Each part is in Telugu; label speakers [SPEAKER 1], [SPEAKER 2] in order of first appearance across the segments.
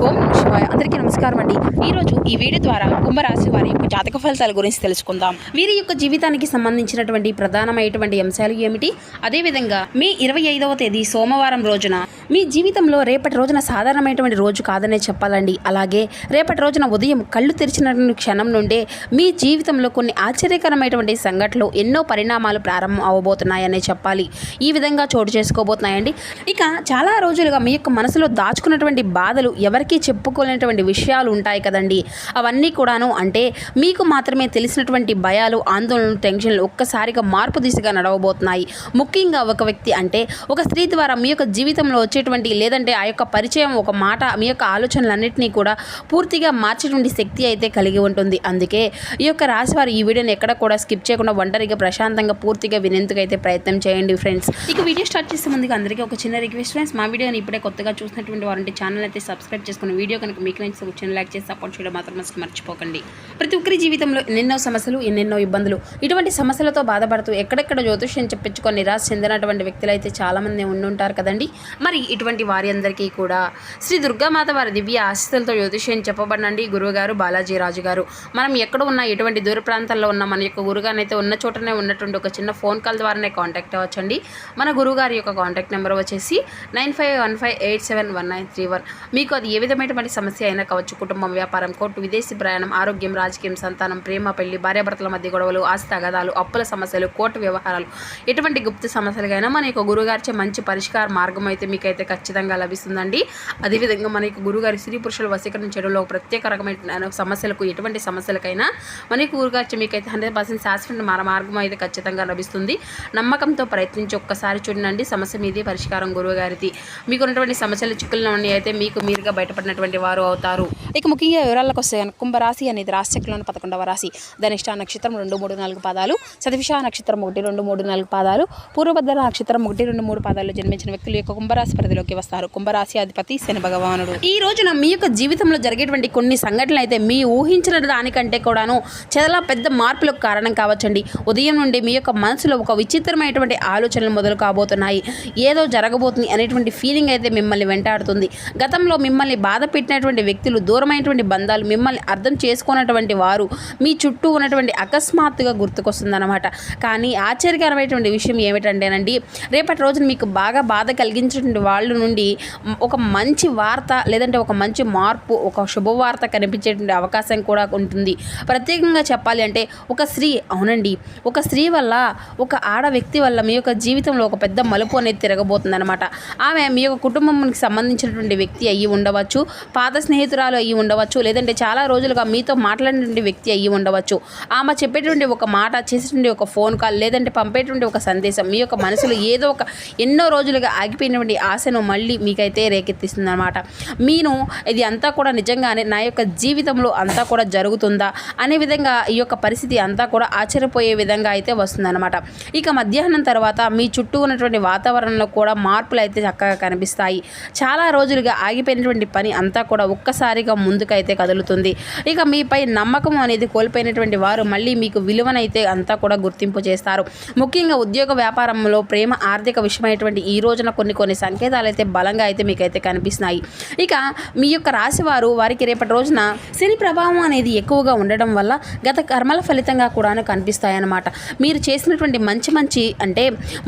[SPEAKER 1] ఓం నమః శివాయ. అందరికీ నమస్కారం అండి. ఈరోజు ఈ వీడియో ద్వారా కుంభరాశి వారి యొక్క జాతక ఫలితాల గురించి తెలుసుకుందాం. వీరి యొక్క జీవితానికి సంబంధించినటువంటి ప్రధానమైనటువంటి అంశాలు ఏమిటి, అదేవిధంగా మే 25వ తేదీ సోమవారం రోజున మీ జీవితంలో రేపటి రోజున సాధారణమైనటువంటి రోజు కాదనే చెప్పాలండి. అలాగే రేపటి రోజున ఉదయం కళ్ళు తెరిచినటువంటి క్షణం నుండే మీ జీవితంలో కొన్ని ఆశ్చర్యకరమైనటువంటి సంఘటనలు, ఎన్నో పరిణామాలు ప్రారంభం అవబోతున్నాయనే చెప్పాలి. ఈ విధంగా చోటు చేసుకోబోతున్నాయండి. ఇక చాలా రోజులుగా మీ యొక్క మనసులో దాచుకున్నటువంటి బాధలు, ఎవరికి చెప్పుకోలేనటువంటి విషయాలు ఉంటాయి కదండి, అవన్నీ కూడాను అంటే మీకు మాత్రమే తెలిసినటువంటి భయాలు, ఆందోళనలు, టెన్షన్లు ఒక్కసారిగా మార్పు దిశగా నడవబోతున్నాయి. ముఖ్యంగా ఒక వ్యక్తి అంటే ఒక స్త్రీ ద్వారా మీ యొక్క జీవితంలో వచ్చేటువంటి, లేదంటే ఆ యొక్క పరిచయం, ఒక మాట మీ యొక్క ఆలోచనలన్నింటినీ కూడా పూర్తిగా మార్చేటువంటి శక్తి అయితే కలిగి ఉంటుంది. అందుకే ఈ యొక్క రాశివారు ఈ వీడియోని ఎక్కడ కూడా స్కిప్ చేయకుండా ఒంటరిగా ప్రశాంతంగా పూర్తిగా వినేందుకు అయితే ప్రయత్నం చేయండి ఫ్రెండ్స్. ఇక వీడియో స్టార్ట్ చేసే ముందుగా అందరికీ ఒక చిన్న రిక్వెస్ట్ ఫ్రెండ్స్, మా వీడియోని ఇప్పుడే కొత్తగా చూసినటువంటి వారంటే ఛానల్ అయితే సబ్స్క్రైబ్ చేసుకుని, వీడియో కనుక మీకు నచ్చితే ఒక చిన్న లైక్ చేసి సపోర్ట్ చేయడం మాత్రం అసలు మర్చిపోకండి. ప్రతి ఒక్కరి జీవితంలో ఎన్నెన్నో సమస్యలు, ఎన్నెన్నో ఇబ్బందులు, ఇటువంటి సమస్యలతో బాధపడుతూ ఎక్కడెక్కడ జ్యోతిష్యం చెప్పించుకొని నిరాశ చెందినటువంటి వ్యక్తులు అయితే చాలామంది ఉండుంటారు కదండి. మరి ఇటువంటి వారి అందరికీ కూడా శ్రీ దుర్గామాత వారి దివ్య ఆశీస్సులతో జ్యోతిష్యం చెప్పబడినండి గురువుగారు బాలాజీ రాజు గారు. మనం ఎక్కడ ఉన్నా, ఎటువంటి దూర ప్రాంతాల్లో ఉన్న మన యొక్క గురుగారైతే ఉన్న చోటనే ఉన్నటువంటి ఒక చిన్న ఫోన్ కాల్ ద్వారానే కాంటాక్ట్ అవ్వచ్చండి. మన గురువుగారి యొక్క కాంటాక్ట్ నెంబర్ వచ్చేసి 9515871931. మీకు అది ఏ విధమైనటువంటి సమస్య అయినా కావచ్చు, కుటుంబం, వ్యాపారం, కోర్టు, విదేశీ ప్రయాణం, ఆరోగ్యం, రాజకీయం, సంతానం, ప్రేమ, పెళ్లి, భార్యాభర్తల మధ్య గొడవలు, ఆస్తి అగాధాలు, అప్పుల సమస్యలు, కోర్టు వ్యవహారాలు, ఎటువంటి గుప్త సమస్యలుగైనా మన యొక్క గురుగారిచే మంచి పరిష్కార మార్గం అయితే మీకైతే ఖచ్చితంగా లభిస్తుందండి. అదేవిధంగా మన యొక్క గురుగారి స్త్రీ పురుషుల వశీకరణ చేయడంలో ప్రత్యేక రకమైన సమస్యలకు, ఎటువంటి సమస్యలకైనా మన యొక్క గురుగారిచే మీకైతే 100% శాశ్వత మార్గం అయితే ఖచ్చితంగా లభిస్తుంది. నమ్మకంతో ప్రయత్నించి ఒక్కసారి చూడండి, సమస్య మీదే పరిష్కారం గురువుగారిది. మీకు ఉన్నటువంటి సమస్యలు, చిక్కులను అయితే మీకు మీరుగా బయటపడినటువంటి వారు అవుతారు. ఇక ముఖ్యంగా వివరాలకు వస్తే కుంభరాశి అనేది రాశిచక్రంలోని 11వ రాశి. ధనిష్ట నక్షత్రం 2, 3, 4 పాదాలు, శతభిష నక్షత్రం 1, 2, 3, 4 పాదాలు, పూర్వభద్ర నక్షత్రం 1, 2, 3 పాదాల్లో జన్మించిన వ్యక్తులు యొక్క కుంభరాశి పరిధిలోకి వస్తారు. కుంభరాశి అధిపతి శని భగవానుడు. ఈ రోజున మీ యొక్క జీవితంలో జరిగేటువంటి కొన్ని సంఘటనలు అయితే మీ ఊహించిన దానికంటే కూడాను చాలా పెద్ద మార్పులకు కారణం కావచ్చండి. ఉదయం నుండి మీ యొక్క మనసులో ఒక విచిత్రమైనటువంటి ఆలోచనలు మొదలు కాబోతున్నాయి. ఏదో జరగబోతుంది అనేటువంటి ఫీలింగ్ అయితే మిమ్మల్ని వెంటాడుతుంది. గతంలో మిమ్మల్ని బాధ పెట్టినటువంటి వ్యక్తులు, దూరమైనటువంటి బంధాలు, మిమ్మల్ని అర్థం చేసుకున్నటువంటి వారు మీ చుట్టూ ఉన్నటువంటి అకస్మాత్తుగా గుర్తుకొస్తుందన్నమాట. కానీ ఆశ్చర్యకరమైనటువంటి విషయం ఏమిటంటేనండి, రేపటి రోజున మీకు బాగా బాధ కలిగించినటువంటి వాళ్ళ నుండి ఒక మంచి వార్త, లేదంటే ఒక మంచి మార్పు, ఒక శుభవార్త కనిపించేటువంటి అవకాశం కూడా ఉంటుంది. ప్రత్యేకంగా చెప్పాలి అంటే ఒక స్త్రీ, అవునండి, ఒక స్త్రీ వల్ల, ఒక ఆడ వ్యక్తి వల్ల మీ యొక్క జీవితంలో ఒక పెద్ద మలుపు అనేది తిరగబోతుంది అనమాట. ఆమె మీ యొక్క కుటుంబానికి సంబంధించినటువంటి వ్యక్తి అయ్యి ఉండవచ్చు, పాత స్నేహితురాలు అయ్యి ఉండవచ్చు, లేదంటే చాలా రోజులుగా మీతో మాట్లాడినటువంటి వ్యక్తి అయ్యి ఉండవచ్చు. ఆమె చెప్పేటువంటి ఒక మాట, చేసేటువంటి ఒక ఫోన్ కాల్, లేదంటే పంపేటువంటి ఒక సందేశం మీ యొక్క మనసులో ఏదో ఒక ఎన్నో రోజులుగా ఆగిపోయినటువంటి ఆశను మళ్ళీ మీకైతే రేకెత్తిస్తుంది అనమాట. మీరు ఇది అంతా కూడా నిజంగానే నా యొక్క జీవితంలో అంతా కూడా జరుగుతుందా అనే విధంగా ఈ యొక్క పరిస్థితి అంతా కూడా ఆశ్చర్యపోయే విధంగా అయితే వస్తుందన్నమాట. ఇక మధ్యాహ్నం తర్వాత మీ చుట్టూ ఉన్నటువంటి వాతావరణంలో కూడా మార్పులు అయితే చక్కగా కనిపిస్తాయి. చాలా రోజులుగా ఆగిపోయినటువంటి పని అంతా కూడా ఒక్కసారిగా ముందుకైతే కదులుతుంది. ఇక మీపై నమ్మకం అనేది కోల్పోయినటువంటి వారు మళ్ళీ మీకు విలువనైతే అంతా కూడా గుర్తింపు చేస్తారు. ముఖ్యంగా ఉద్యోగ వ్యాపారంలో, ప్రేమ, ఆర్థిక విషయమైనటువంటి ఈ రోజున కొన్ని సంకేతాలు అయితే బలంగా అయితే మీకైతే కనిపిస్తున్నాయి. ఇక మీ యొక్క రాశి వారికి రేపటి రోజున శని ప్రభావం అనేది ఎక్కువగా ఉండడం వల్ల గత కర్మల ఫలితంగా కూడా కనిపిస్తాయన్నమాట. మీరు చేసినటువంటి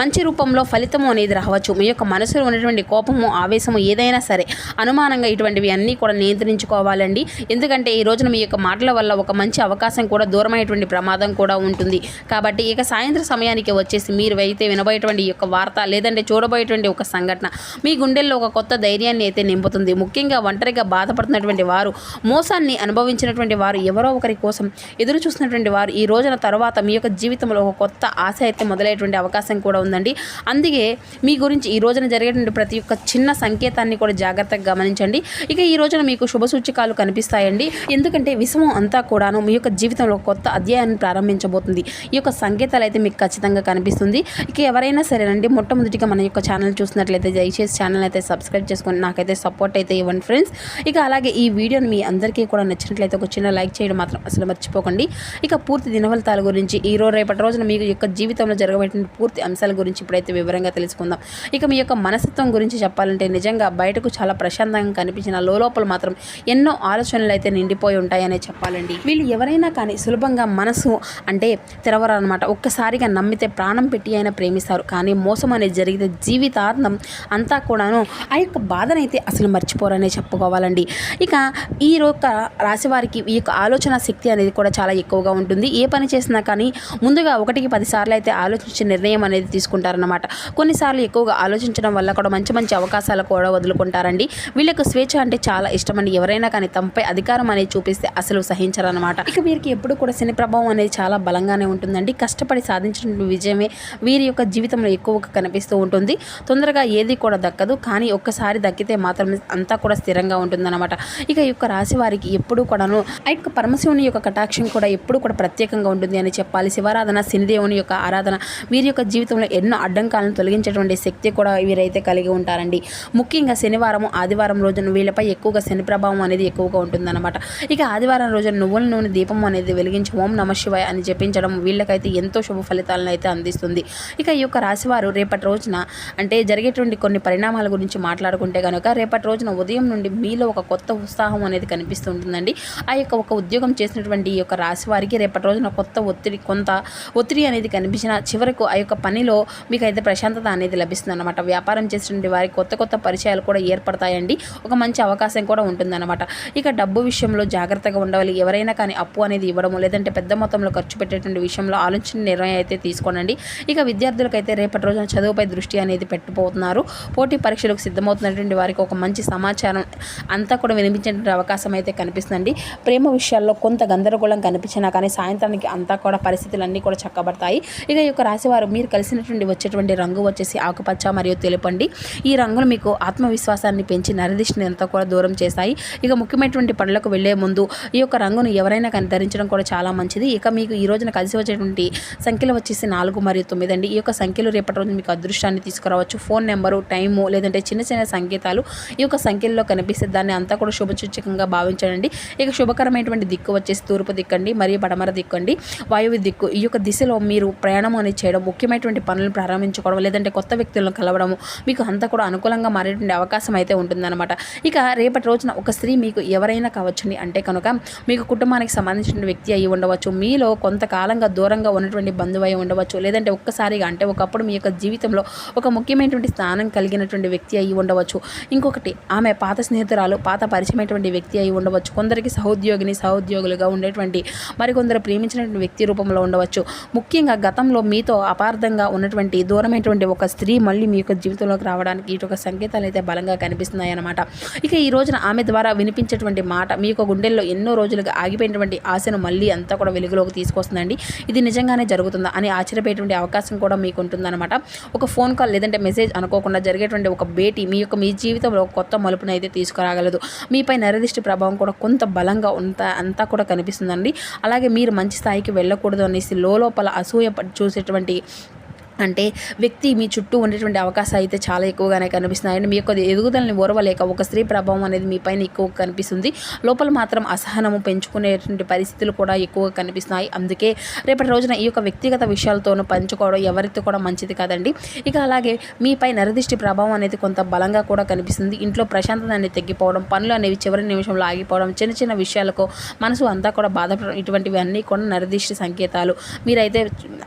[SPEAKER 1] మంచి రూపంలో ఫలితము అనేది రావచ్చు. మీ యొక్క మనసులో ఉన్నటువంటి కోపము, ఆవేశము ఏదైనా సరే, అనుమానంగా ఇటువంటివి అన్నీ కూడా నియంత్రించుకోవాలండి. ఎందుకంటే ఈ రోజున మీ యొక్క మాటల వల్ల ఒక మంచి అవకాశం కూడా దూరమైనటువంటి ప్రమాదం కూడా ఉంటుంది. కాబట్టి ఇక సాయంత్రం సమయానికి వచ్చేసి మీరు అయితే వినబోయేటువంటి యొక్క వార్త, లేదంటే చూడబోయేటువంటి ఒక సంఘటన మీ గుండెల్లో ఒక కొత్త ధైర్యాన్ని అయితే నింపుతుంది. ముఖ్యంగా ఒంటరిగా బాధపడుతున్నటువంటి వారు, మోసాన్ని అనుభవించినటువంటి వారు, ఎవరో ఒకరి కోసం ఎదురు చూసినటువంటి వారు ఈ రోజున తర్వాత మీ యొక్క జీవితంలో ఒక కొత్త ఆశ అయితే మొదలయ్యేటువంటి అవకాశం కూడా ఉందండి. అందుకే మీ గురించి ఈ రోజున జరిగేటువంటి ప్రతి ఒక్క చిన్న సంకేతాన్ని కూడా జాగ్రత్తగా గమనించండి. ఇక ఈ రోజున మీకు శుభసూచక సూచకాలు కనిపిస్తాయండి. ఎందుకంటే విషమం అంతా కూడాను మీ యొక్క జీవితంలో కొత్త అధ్యాయాన్ని ప్రారంభించబోతుంది. ఈ యొక్క సంకేతాలు అయితే మీకు ఖచ్చితంగా కనిపిస్తుంది. ఇక ఎవరైనా సరేనండి, మొట్టమొదటిగా మన యొక్క ఛానల్ చూసినట్లయితే దయచేసి ఛానల్ అయితే సబ్స్క్రైబ్ చేసుకొని నాకైతే సపోర్ట్ అయితే ఇవ్వండి ఫ్రెండ్స్. ఇక అలాగే ఈ వీడియోని మీ అందరికీ కూడా నచ్చినట్లయితే ఒక చిన్న లైక్ చేయడం మాత్రం అసలు మర్చిపోకండి. ఇక పూర్తి దినఫలితాల గురించి రేపటి రోజున మీ యొక్క జీవితంలో జరగబోయే పూర్తి అంశాల గురించి ఇప్పుడైతే వివరంగా తెలుసుకుందాం. ఇక మీ యొక్క మనస్తత్వం గురించి చెప్పాలంటే నిజంగా బయటకు చాలా ప్రశాంతంగా కనిపించిన లోపల మాత్రం ఎన్నో ఆలోచనలు అయితే నిండిపోయి ఉంటాయనే చెప్పాలండి. వీళ్ళు ఎవరైనా కానీ సులభంగా మనసు అంటే తెరవరనమాట. ఒక్కసారిగా నమ్మితే ప్రాణం పెట్టి అయినా ప్రేమిస్తారు. కానీ మోసం అనేది జరిగితే జీవితాంతం అంతా కూడాను ఆ యొక్క బాధనైతే అసలు మర్చిపోరనే చెప్పుకోవాలండి. ఇక ఈ యొక్క రాశి వారికి ఈ యొక్క ఆలోచన శక్తి అనేది కూడా చాలా ఎక్కువగా ఉంటుంది. ఏ పని చేసినా కానీ ముందుగా 1కి 10 సార్లు అయితే ఆలోచించి నిర్ణయం అనేది తీసుకుంటారన్నమాట. కొన్నిసార్లు ఎక్కువగా ఆలోచించడం వల్ల కూడా మంచి మంచి అవకాశాలు కూడా వదులుకుంటారండి. వీళ్ళకు స్వేచ్ఛ అంటే చాలా ఇష్టమండి. ఎవరైనా కానీ తమపై అధికారం అనేది చూపిస్తే అసలు సహించరన్నమాట. ఇక వీరికి ఎప్పుడు కూడా శని ప్రభావం అనేది చాలా బలంగానే ఉంటుందండి. కష్టపడి సాధించిన విజయమే వీరి యొక్క జీవితంలో ఎక్కువగా కనిపిస్తూ ఉంటుంది. తొందరగా ఏది కూడా దక్కదు, కానీ ఒక్కసారి దక్కితే మాత్రం అంతా కూడా స్థిరంగా ఉంటుందన్నమాట. ఇక ఈ యొక్క రాశి వారికి ఎప్పుడు కూడాను ఆ యొక్క పరమశివుని యొక్క కటాక్షం కూడా ఎప్పుడు కూడా ప్రత్యేకంగా ఉంటుంది అని చెప్పాలి. శివారాధన, శనిదేవుని యొక్క ఆరాధన వీరి యొక్క జీవితంలో ఎన్నో అడ్డంకాలను తొలగించేటువంటి శక్తి కూడా వీరైతే కలిగి ఉంటారండి. ముఖ్యంగా శనివారం, ఆదివారం రోజున వీళ్ళపై ఎక్కువగా శని ప్రభావం అనేది ఎక్కువగా ఉంటుందన్నమాట. ఇక ఆదివారం రోజున నువ్వుల నూనె దీపం అనేది వెలిగించి ఓం నమః శివాయ అని జపించడం వీళ్ళకైతే ఎంతో శుభ ఫలితాలను అయితే అందిస్తుంది. ఇక ఈ యొక్క రాశివారు రేపటి రోజున అంటే జరిగేటువంటి కొన్ని పరిణామాల గురించి మాట్లాడుకుంటే కనుక రేపటి రోజున ఉదయం నుండి మీలో ఒక కొత్త ఉత్సాహం అనేది కనిపిస్తుంటుందండి. ఆ యొక్క ఒక ఉద్యోగం చేసినటువంటి ఈ యొక్క రాశి వారికి రేపటి రోజున కొంత ఒత్తిడి అనేది కనిపించిన చివరకు ఆ యొక్క పనిలో మీకు అయితే ప్రశాంతత అనేది లభిస్తుంది అనమాట. వ్యాపారం చేసినటువంటి వారికి కొత్త పరిచయాలు కూడా ఏర్పడతాయండి. ఒక మంచి అవకాశం కూడా ఉంటుందన్నమాట. ఇక డబ్బు విషయంలో జాగ్రత్తగా ఉండాలి. ఎవరైనా కానీ అప్పు అనేది ఇవ్వడము లేదంటే పెద్ద మొత్తంలో ఖర్చు పెట్టేటువంటి విషయంలో ఆలోచన నిర్ణయం అయితే తీసుకోనండి. ఇక విద్యార్థులకైతే రేపటి రోజున చదువుపై దృష్టి అనేది పెట్టబోతున్నారు. పోటీ పరీక్షలకు సిద్ధమవుతున్నటువంటి వారికి ఒక మంచి సమాచారం అంతా కూడా వినిపించేటువంటి అవకాశం అయితే కనిపిస్తుందండి. ప్రేమ విషయాల్లో కొంత గందరగోళం కనిపించినా కానీ సాయంత్రానికి అంతా కూడా పరిస్థితులన్నీ కూడా చక్కబడతాయి. ఇక ఈ యొక్క రాశివారు మీరు కలిసినటువంటి వచ్చేటువంటి రంగు వచ్చేసి ఆకుపచ్చ మరియు తెలుపండి. ఈ రంగులు మీకు ఆత్మవిశ్వాసాన్ని పెంచి నరదిష్టిని అంతా కూడా దూరం చేస్తాయి. ఇక ముఖ్యమైనటువంటి పనులకు వెళ్లే ముందు ఈ యొక్క రంగును ఎవరైనా కానీ ధరించడం కూడా చాలా మంచిది. ఇక మీకు ఈ రోజున కలిసి వచ్చేటువంటి సంఖ్యలు వచ్చేసి 4 మరియు 9 అండి. ఈ యొక్క సంఖ్యలు రేపటి రోజు మీకు అదృష్టాన్ని తీసుకురావచ్చు. ఫోన్ నెంబరు, టైము లేదంటే చిన్న చిన్న సంకేతాలు ఈ యొక్క సంఖ్యల్లో కనిపిస్తే దాన్ని అంతా కూడా శుభసూచకంగా భావించండి. ఇక శుభకరమైనటువంటి దిక్కు వచ్చేసి తూర్పు దిక్కండి మరియు పడమర దిక్కండి, వాయువ్య దిక్కు. ఈ యొక్క దిశలో మీరు ప్రయాణం అనేది చేయడం, ముఖ్యమైనటువంటి పనులను ప్రారంభించుకోవడం లేదంటే కొత్త వ్యక్తులను కలవడము మీకు అంతా కూడా అనుకూలంగా మారేటువంటి అవకాశం అయితే ఉంటుందన్నమాట. ఇక రేపటి రోజున ఒక స్త్రీ మీకు ఎవరైనా కావచ్చండి. అంటే కనుక మీకు కుటుంబానికి సంబంధించిన వ్యక్తి అయి ఉండవచ్చు, మీలో కొంతకాలంగా దూరంగా ఉన్నటువంటి బంధువు అయి ఉండవచ్చు, లేదంటే ఒక్కసారిగా అంటే ఒకప్పుడు మీ యొక్క జీవితంలో ఒక ముఖ్యమైనటువంటి స్థానం కలిగినటువంటి వ్యక్తి అయి ఉండవచ్చు. ఇంకొకటి ఆమె పాత స్నేహితురాలు, పాత పరిచయమైనటువంటి వ్యక్తి అయి ఉండవచ్చు. కొందరికి సహోద్యోగులుగా ఉండేటువంటి మరికొందరు ప్రేమించినటువంటి వ్యక్తి రూపంలో ఉండవచ్చు. ముఖ్యంగా గతంలో మీతో అపార్థంగా ఉన్నటువంటి దూరమైనటువంటి ఒక స్త్రీ మళ్ళీ మీ యొక్క జీవితంలోకి రావడానికి ఇటు సంకేతాలు అయితే బలంగా కనిపిస్తున్నాయి అన్నమాట. ఇక ఈ రోజున ఆమె ద్వారా వినిపించేటువంటి మాట మీ యొక్క గుండెల్లో ఎన్నో రోజులుగా ఆగిపోయినటువంటి ఆశను మళ్ళీ అంతా కూడా వెలుగులోకి తీసుకొస్తుందండి. ఇది నిజంగానే జరుగుతుందా అని ఆశ్చర్యపోయేటువంటి అవకాశం కూడా మీకు ఉంటుందన్నమాట. ఒక ఫోన్ కాల్ లేదంటే మెసేజ్ అనుకోకుండా జరిగేటువంటి ఒక భేటీ మీ జీవితంలో కొత్త మలుపును అయితే తీసుకురాగలదు. మీపై నరదిష్టి ప్రభావం కూడా కొంత బలంగా అంతా కూడా కనిపిస్తుందండి. అలాగే మీరు మంచి స్థాయికి వెళ్ళకూడదు అనేసి లోపల అసూయ చూసేటువంటి అంటే వ్యక్తి మీ చుట్టూ ఉండేటువంటి అవకాశాలు అయితే చాలా ఎక్కువగానే కనిపిస్తున్నాయండి. మీ యొక్క ఎదుగుదలని ఓర్వలేక ఒక స్త్రీ ప్రభావం అనేది మీ పైన ఎక్కువ కనిపిస్తుంది. లోపల మాత్రం అసహనము పెంచుకునేటువంటి పరిస్థితులు కూడా ఎక్కువగా కనిపిస్తున్నాయి. అందుకే రేపటి రోజున ఈ యొక్క వ్యక్తిగత విషయాలతోనూ పంచుకోవడం ఎవరితో కూడా మంచిది కాదండి. ఇక అలాగే మీపై నరదిష్టి ప్రభావం అనేది కొంత బలంగా కూడా కనిపిస్తుంది. ఇంట్లో ప్రశాంతత అనేది తగ్గిపోవడం, పనులు అనేవి చివరి నిమిషంలో ఆగిపోవడం, చిన్న చిన్న విషయాలకు మనసు అంతా కూడా బాధపడడం, ఇటువంటివి అన్నీ కూడా నరదిష్టి సంకేతాలు. మీరైతే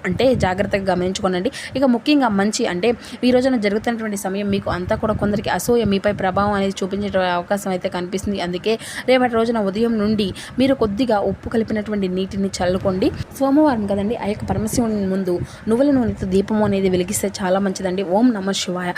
[SPEAKER 1] అంటే జాగ్రత్తగా గమనించుకోనండి. ఇక ముఖ్యంగా మంచి అంటే ఈ రోజున జరుగుతున్నటువంటి సమయం మీకు అంతా కూడా కొందరికి అసూయ మీపై ప్రభావం అనేది చూపించే అవకాశం అయితే కనిపిస్తుంది. అందుకే రేపటి రోజున ఉదయం నుండి మీరు కొద్దిగా ఉప్పు కలిపినటువంటి నీటిని చల్లుకోండి. సోమవారం కదండి, ఆ యొక్క పరమశివుని ముందు నువ్వుల నూనెతో దీపము అనేది వెలిగిస్తే చాలా మంచిదండి. ఓం నమః శివాయ,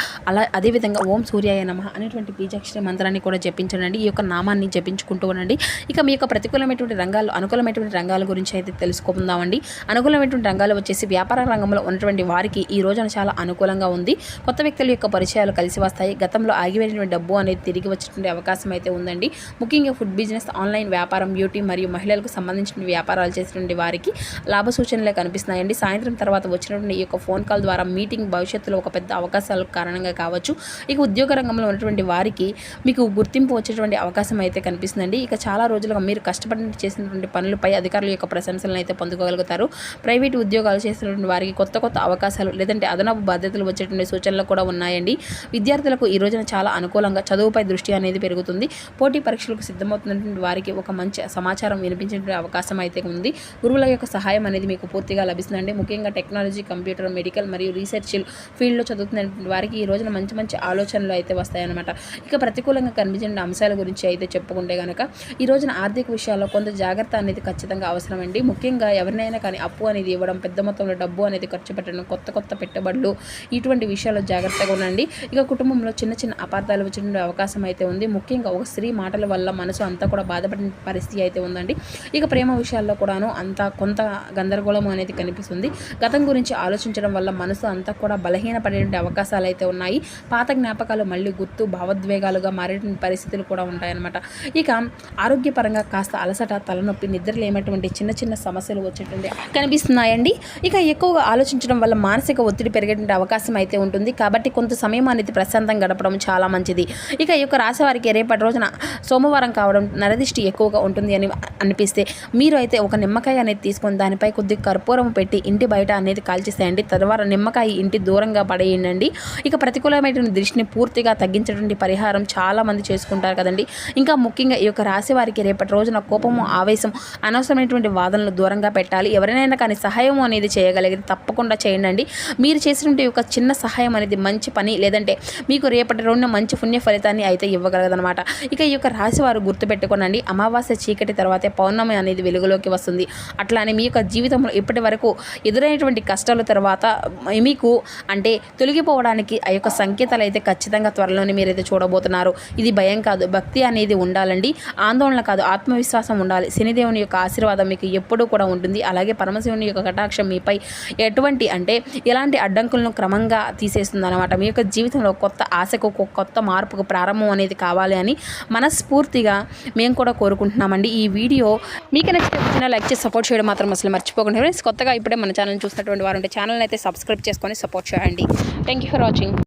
[SPEAKER 1] అదేవిధంగా ఓం సూర్యాయ నమః అనేటువంటి బీజాక్షరి మంత్రాన్ని కూడా జపించండి. ఈ యొక్క నామాన్ని జపించుకుంటూ ఉండండి. ఇక మీ యొక్క ప్రతికూలమైనటువంటి రంగాలు, అనుకూలమైనటువంటి రంగాల గురించి అయితే తెలుసుకుందామండి. అనుకూలమైనటువంటి రంగాలు వచ్చేసి వ్యాపార రంగంలో ఉన్నటువంటి వారికి వారికి ఈ రోజున చాలా అనుకూలంగా ఉంది. కొత్త వ్యక్తుల యొక్క పరిచయాలు కలిసి వస్తాయి. గతంలో ఆగిపోయినటువంటి డబ్బు అనేది తిరిగి వచ్చేటువంటి అవకాశం అయితే ఉందండి. ముఖ్యంగా ఫుడ్ బిజినెస్, ఆన్లైన్ వ్యాపారం, బ్యూటీ మరియు మహిళలకు సంబంధించిన వ్యాపారాలు చేసినటువంటి వారికి లాభ సూచనలే కనిపిస్తున్నాయండి. సాయంత్రం తర్వాత వచ్చినటువంటి ఈ యొక్క ఫోన్ కాల్ ద్వారా మీటింగ్ భవిష్యత్తులో ఒక పెద్ద అవకాశాలకు కారణంగా కావచ్చు. ఇక ఉద్యోగ రంగంలో ఉన్నటువంటి వారికి మీకు గుర్తింపు వచ్చేటువంటి అవకాశం అయితే కనిపిస్తుందండి. ఇక చాలా రోజులుగా మీరు కష్టపడి చేసినటువంటి పనులపై అధికారుల యొక్క ప్రశంసలను అయితే పొందుకోగలుగుతారు. ప్రైవేటు ఉద్యోగాలు చేసినటువంటి వారికి కొత్త కొత్త అవకాశాలు లేదంటే అదనపు బాధ్యతలు వచ్చేటువంటి సూచనలు కూడా ఉన్నాయండి. విద్యార్థులకు ఈ రోజున చాలా అనుకూలంగా చదువుపై దృష్టి అనేది పెరుగుతుంది. పోటీ పరీక్షలకు సిద్ధమవుతున్నటువంటి వారికి ఒక మంచి సమాచారం వినిపించేటువంటి అవకాశం అయితే ఉంది. గురువుల యొక్క సహాయం అనేది మీకు పూర్తిగా లభిస్తుందండి. ముఖ్యంగా టెక్నాలజీ, కంప్యూటర్, మెడికల్ మరియు రీసెర్చ్ ఫీల్డ్లో చదువుతున్నటువంటి వారికి ఈ రోజున మంచి మంచి ఆలోచనలు అయితే వస్తాయన్నమాట. ఇక ప్రతికూలంగా కనిపించిన అంశాల గురించి అయితే చెప్పుకుంటే కనుక ఈ రోజున ఆర్థిక విషయాల్లో కొంత జాగ్రత్త అనేది ఖచ్చితంగా అవసరమండి. ముఖ్యంగా ఎవరినైనా కానీ అప్పు అనేది ఇవ్వడం, పెద్ద మొత్తంలో డబ్బు అనేది ఖర్చు పెట్టడం, కొత్త కొత్త పెట్టుబడులు ఇటువంటి విషయాల్లో జాగ్రత్తగా ఉండండి. ఇక కుటుంబంలో చిన్న చిన్న అపార్థాలు వచ్చే అవకాశం అయితే ఉంది. ముఖ్యంగా ఒక స్త్రీ మాటల వల్ల మనసు అంతా కూడా బాధపడిన పరిస్థితి అయితే ఉందండి. ఇక ప్రేమ విషయాల్లో కూడాను కొంత గందరగోళం అనేది కనిపిస్తుంది. గతం గురించి ఆలోచించడం వల్ల మనసు అంతా కూడా బలహీనపడే అవకాశాలు అయితే ఉన్నాయి. పాత జ్ఞాపకాలు మళ్ళీ గుర్తు భావోద్వేగాలుగా మారే పరిస్థితులు కూడా ఉంటాయన్నమాట. ఇక ఆరోగ్యపరంగా కాస్త అలసట, తలనొప్పి, నిద్రలేనటువంటి చిన్న చిన్న సమస్యలు వచ్చేటువంటి కనిపిస్తున్నాయండి. ఇక ఎక్కువగా ఆలోచించడం వల్ల మానసిక ఒత్తిడి పెరిగేటువంటి అవకాశం అయితే ఉంటుంది. కాబట్టి కొంత సమయం అనేది ప్రశాంతంగా గడపడం చాలా మంచిది. ఇక ఈ యొక్క రాశి వారికి రేపటి రోజున సోమవారం కావడం నరదిష్టి ఎక్కువగా ఉంటుంది అని అనిపిస్తే మీరు అయితే ఒక నిమ్మకాయ అనేది తీసుకొని దానిపై కొద్దిగా కర్పూరం పెట్టి ఇంటి బయట అనేది కాల్చేసేయండి. తర్వాత నిమ్మకాయ ఇంటి దూరంగా పడేయండి. ఇక ప్రతికూలమైన దృష్టిని పూర్తిగా తగ్గించేటువంటి పరిహారం చాలా మంది చేసుకుంటారు కదండి. ఇంకా ముఖ్యంగా ఈ యొక్క రాశి వారికి రేపటి రోజున కోపము, ఆవేశం, అనవసరమైనటువంటి వాదనలు దూరంగా పెట్టాలి. ఎవరినైనా కానీ సహాయం అనేది చేయగలిగితే తప్పకుండా చేయండి. మీరు చేసినటువంటి ఒక చిన్న సహాయం అనేది మంచి పని లేదంటే మీకు రేపటి రోజున మంచి పుణ్య ఫలితాన్ని అయితే ఇవ్వగలదనమాట. ఇక ఈ యొక్క రాశి వారు గుర్తుపెట్టుకోనండి, అమావాస్య చీకటి తర్వాతే పౌర్ణమి అనేది వెలుగులోకి వస్తుంది. అట్లానే మీ యొక్క జీవితంలో ఇప్పటి వరకు ఎదురైనటువంటి కష్టాల తర్వాత మీకు అంటే తొలగిపోవడానికి ఆ యొక్క సంకేతాలు అయితే ఖచ్చితంగా త్వరలోనే మీరైతే చూడబోతున్నారు. ఇది భయం కాదు, భక్తి అనేది ఉండాలండి. ఆందోళన కాదు, ఆత్మవిశ్వాసం ఉండాలి. శనిదేవుని యొక్క ఆశీర్వాదం మీకు ఎప్పుడూ కూడా ఉంటుంది. అలాగే పరమశివుని యొక్క కటాక్షం మీపై ఎలాంటి అడ్డంకులను క్రమంగా తీసేస్తుంది అనమాట. మీ యొక్క జీవితంలో కొత్త ఆశకు, కొత్త మార్పుకు ప్రారంభం అనేది కావాలి అని మనస్ఫూర్తిగా మేము కూడా కోరుకుంటున్నామండి. ఈ వీడియో మీకు నచ్చితే లైక్ చేసి సపోర్ట్ చేయడం మాత్రం అసలు మర్చిపోకండి ఫ్రెండ్స్. కొత్తగా ఇప్పుడే మన ఛానల్ చూసినటువంటి వారు ఉంటే ఛానల్ అయితే సబ్స్క్రైబ్ చేసుకొని సపోర్ట్ చేయండి. Thank you for watching.